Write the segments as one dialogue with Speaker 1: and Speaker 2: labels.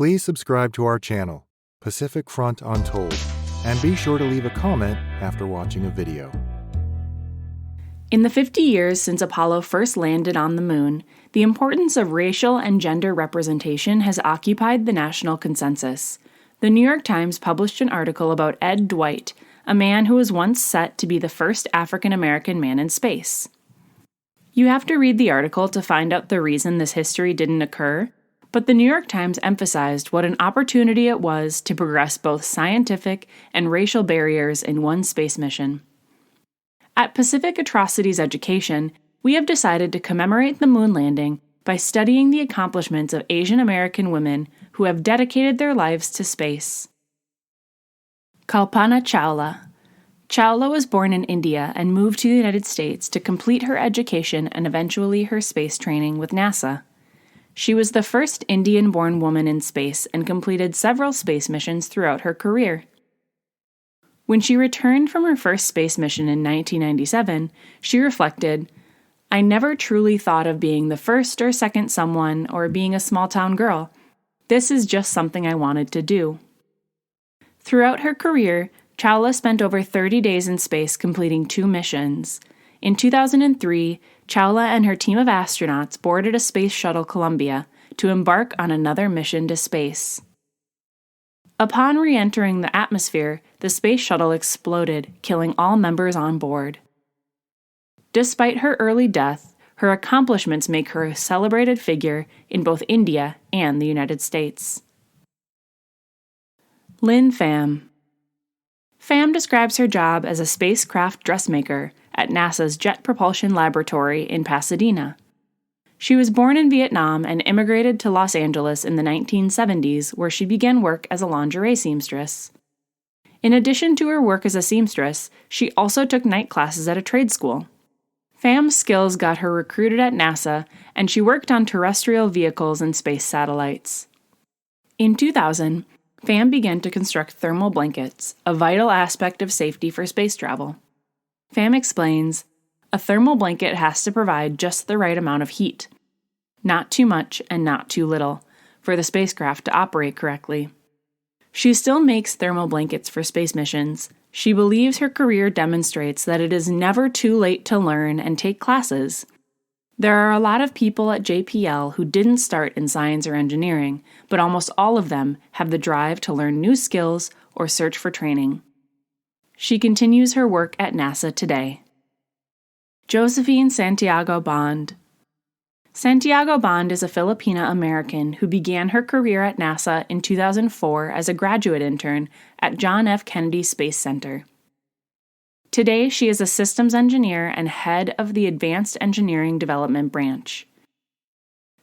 Speaker 1: Please subscribe to our channel, Pacific Front Untold, and be sure to leave a comment after watching a video.
Speaker 2: In the 50 years since Apollo first landed on the moon, the importance of racial and gender representation has occupied the national consensus. The New York Times published an article about Ed Dwight, a man who was once set to be the first African-American man in space. You have to read the article to find out the reason this history didn't occur, but the New York Times emphasized what an opportunity it was to progress both scientific and racial barriers in one space mission. At Pacific Atrocities Education, we have decided to commemorate the moon landing by studying the accomplishments of Asian American women who have dedicated their lives to space. Kalpana Chawla. Chawla was born in India and moved to the United States to complete her education and eventually her space training with NASA. She was the first Indian-born woman in space and completed several space missions throughout her career. When she returned from her first space mission in 1997, she reflected, "I never truly thought of being the first or second someone or being a small-town girl. This is just something I wanted to do." Throughout her career, Chawla spent over 30 days in space completing 2 missions. In 2003, Chawla and her team of astronauts boarded a Space Shuttle Challenger to embark on another mission to space. Upon re-entering the atmosphere, the space shuttle exploded, killing all members on board. Despite her early death, her accomplishments make her a celebrated figure in both India and the United States. Lynn Pham. Pham describes her job as a spacecraft dressmaker at NASA's Jet Propulsion Laboratory in Pasadena. She was born in Vietnam and immigrated to Los Angeles in the 1970s, where she began work as a lingerie seamstress. In addition to her work as a seamstress, she also took night classes at a trade school. Pham's skills got her recruited at NASA, and she worked on terrestrial vehicles and space satellites. In 2000, Pham began to construct thermal blankets, a vital aspect of safety for space travel. Pham explains, "A thermal blanket has to provide just the right amount of heat. Not too much and not too little, for the spacecraft to operate correctly." She still makes thermal blankets for space missions. She believes her career demonstrates that it is never too late to learn and take classes. There are a lot of people at JPL who didn't start in science or engineering, but almost all of them have the drive to learn new skills or search for training. She continues her work at NASA today. Josephine Santiago Bond. Santiago Bond is a Filipina-American who began her career at NASA in 2004 as a graduate intern at John F. Kennedy Space Center. Today, she is a systems engineer and head of the Advanced Engineering Development Branch.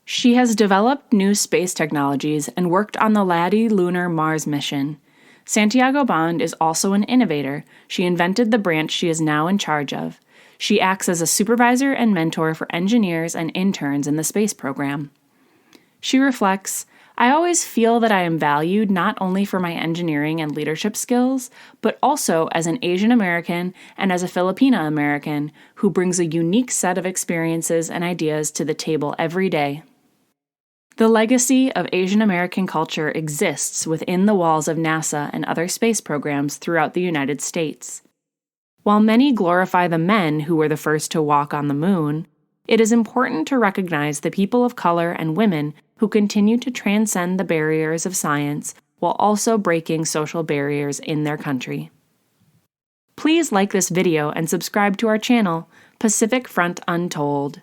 Speaker 2: She has developed new space technologies and worked on the LADEE lunar Mars mission. Santiago Bond is also an innovator. She invented the branch she is now in charge of. She acts as a supervisor and mentor for engineers and interns in the space program. She reflects, "I always feel that I am valued not only for my engineering and leadership skills, but also as an Asian American and as a Filipina American who brings a unique set of experiences and ideas to the table every day." The legacy of Asian American culture exists within the walls of NASA and other space programs throughout the United States. While many glorify the men who were the first to walk on the moon, it is important to recognize the people of color and women who continue to transcend the barriers of science while also breaking social barriers in their country. Please like this video and subscribe to our channel, Pacific Front Untold.